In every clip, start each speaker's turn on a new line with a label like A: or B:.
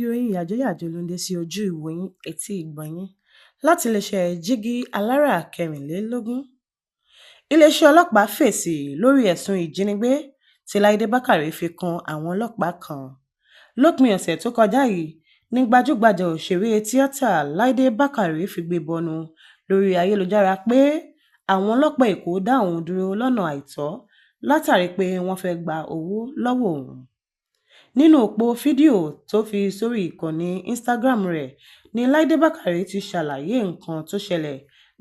A: ìròyìn yàjóyàjó ló ń dé sí ojú ìwòyìn etí ìgbọ̀nyín láti iléeṣẹ́ Jígí Alára 24. Iléeṣẹ́ ọlọ́pàá fèsì lórí ẹ̀sùn ìjínigbé tí Láìdé Bákàrè fi kan àwọn ọlọ́pàá kan. Lópin ọ̀sẹ̀ tó kọjá yìí ní gbajúgbajà òṣèré tíátà Láìdé Bákàrè fi gbé bọnu lórí ayélujára pé àwọn ọlọ́pàá Èkó dá òun dúró lọ́nà àìtọ́ látàrí pé wọ́n fẹ́ gba owó lọ́wọ́ òun. Nínú òpó fídíò tó fi sórí ìkànnì Instagram rẹ̀ ni Láìdé Bákàrè ti ṣàlàyé nǹkan tó ṣẹlẹ̀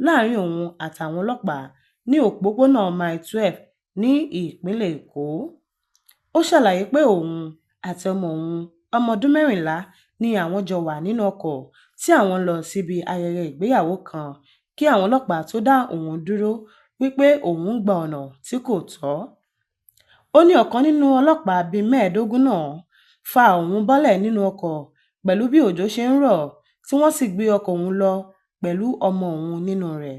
A: láàrin òun àtàwọn ọlọ́pàá ní òpópónà Mile 12 ní ìpínlẹ̀ Èkó. Ó ṣàlàyé pé òun àti ọmọ òun ọmọ ọdún 14 ni àwọn jọ wà nínú ọkọ̀ tí àwọn lọ síbi ayẹyẹ ìgbéyàwó kan kí àwọn ọlọ́pàá tó dá òun dúró wípé òun gba ọ̀nà tí kò tọ́. Ó ní ọ̀kan nínú ọlọ́pàá bíi 15 náà fa òun bọ́lẹ̀ nínú ọkọ̀ pẹ̀lú bí òjò ṣe ń rọ̀ tí wọ́n sì gbé ọkọ̀ òun lọ pẹ̀lú ọmọ òun nínú rẹ̀.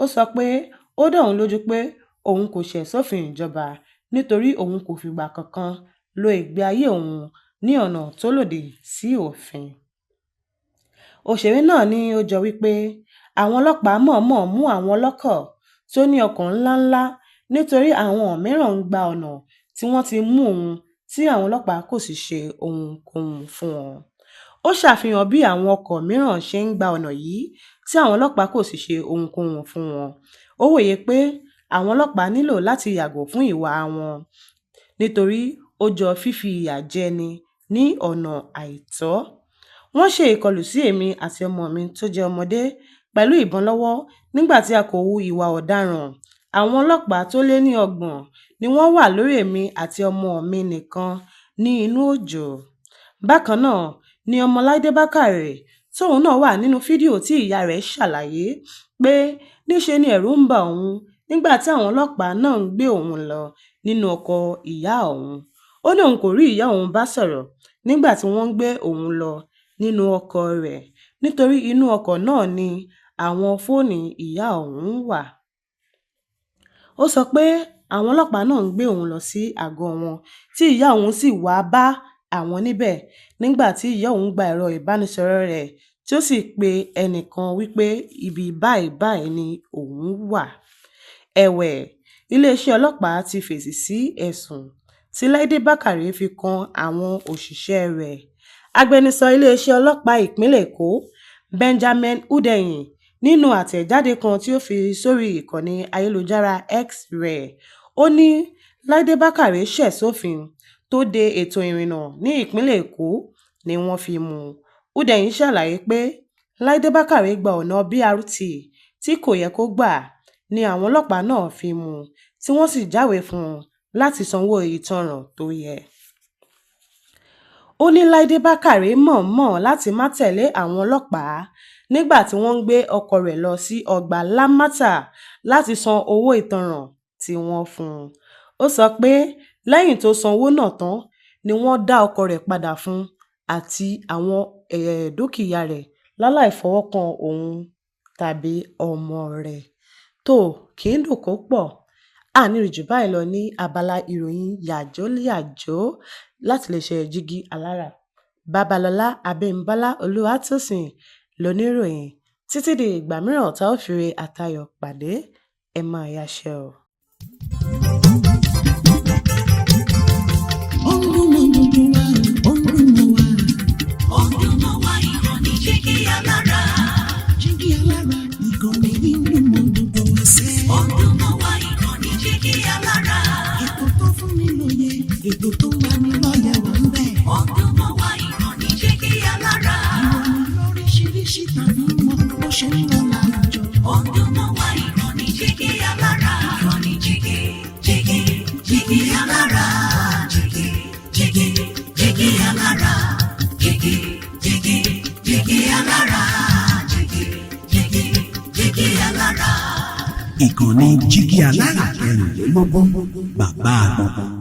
A: Ó sọ pé ó dá òun lójú pé òun kò ṣẹ̀ sófin ìjọba nítorí òun kò fìgbà kankan lo ìgbé ayé òun ní ọ̀nà tó lòdì sí òfin. Òṣèré náà ní ó jọ wípé àwọn ọlọ́pàá mọ̀ọ́mọ̀ mú àwọn ọlọ́kọ̀ tó ní ọkọ̀ ńláńlá nítorí àwọn mìíràn ń gba ọ̀nà tí wọ́n ti mú òun tí àwọn ọlọ́pàá kò sì ṣe ohunkóhun fún wọn. Ó ṣàfihàn bí àwọn ọkọ̀ mìíràn ṣe ń gba ọ̀nà yìí tí àwọn ọlọ́pàá kò sì ṣe ohunkóhun fún wọn. Ó wòye pé àwọn ọlọ́pàá nílò láti yàgò fún ìwà wọn nítorí ó jọ fífi ìyà jẹni ní ọ̀nà àìtọ́. Wọ́n ṣe ìkọlù sí èmi àti ọmọ mi tó jẹ́ ọmọdé pẹ̀lú ìbọn lọ́wọ́ nígbà tí a kò hu ìwà ọ̀daràn. Àwọn ọlọ́pàá tó lé ní 30 ni wọ́n wà lórí èmi àti ọmọ mi nìkan ní inú òjò. Bákan náà ni ọmọ Láìdé Bákàrè tóun náà wà nínú fídíò tí ìyá rẹ̀ ṣàlàyé pé níṣe ni ẹ̀rù ń bà òun nígbà tí àwọn ọlọ́pàá náà ń gbé òun lọ nínú ọkọ̀ ìyá òun. Ó ní òun kò rí ìyá òun bá sọ̀rọ̀ nígbà tí wọ́n ń gbé òun lọ nínú ọkọ̀ rẹ̀ nítorí inú ọkọ̀ náà ni àwọn fóònù ìyá òun wà. Ó sọ pé àwọn ọlọ́pàá náà ń gbé òun lọ sí àgọ́ wọn tí ìyá òun sì wá bá àwọn níbẹ̀ nígbà tí ìyá òun gba ẹ̀rọ ìbánisọ̀rọ̀ rẹ̀ tí ó sì pe ẹnìkan wípé ibi báyìí ni òun wà. Ẹ̀wẹ̀, iléeṣẹ́ ọlọ́pàá ti fèsì sí ẹ̀sùn tí Láìdé Bákàrè fi kan àwọn òṣìṣẹ́ rẹ̀. Agbẹnusọ iléeṣẹ́ ọlọ́pàá ìpínlẹ̀ Èkó, Benjamin Hundeyin, nínú àtẹ̀jáde kan tí ó fi sórí ìkànnì ayélujára X rẹ̀, ó ní Láìdé Bákàrè ṣẹ̀ sófin tó de ètò ìrìnnà ní ìpínlẹ̀ Èkó ni wọ́n fi mú. Hundeyin ṣàlàyé pé Láìdé Bákàrè gba ọ̀nà BRT tí kò yẹ kó gbà ni àwọn ọlọ́pàá náà fi mú tí wọ́n sì jáwèé fún un láti sanwó ìtanràn tó yẹ. Ó ní Láìdé Bákàrè mọ̀ọ́mọ̀ láti má tẹ̀lé àwọn ọlọ́pàá nígbà tí wọ́n ń gbé ọkọ̀ rẹ̀ lọ sí ọgbà Lámátà láti san owó ìtanràn tí wọ́n fún un. Ó sọ pé lẹ́yìn tó san owó náà tán ni wọ́n dá ọkọ̀ rẹ̀ padà fún un àti àwọn dúkìá rẹ̀ láláì fọwọ́ kan òun tàbí ọmọ rẹ̀. Tó kì í dùn kó pọ̀. Àní rí jù báyìí lọ ní abala ìròyìn yàjóyàjó láti iléeṣẹ́ Jígí Alára. Babalọ́lá Abímbọ́lá Olúwatósìn lóníròyìn. Títí di ìgbà mìíràn tá ó fi re àtayọ̀ pàdé, ẹ máa yáṣẹ́ o.
B: Jígí Alára, ìkànnì inú mọ́dúndún ẹsẹ̀. Ọ̀dùnmọ̀wá ìkànnì Jígí Alára. Ètò tó fún mi lóye, ètò tó wà ní lọ́yẹ̀ wà ń bẹ̀. Ọ̀dùnmọ̀wá ìkànnì Jígí Alára. Ìròyìn lóríṣiríṣi tàbí mọ bó ṣe ń lọ láwùjọ. Ọ̀dùnmọ̀wá ìkànnì Jígí Alára. Ìkànnì Jígí Alára. Jígí Alára. Jígí Alára. Jígí Alára.
C: Ìkànnì Jígí Alára 24, bàbá àgbọ̀n.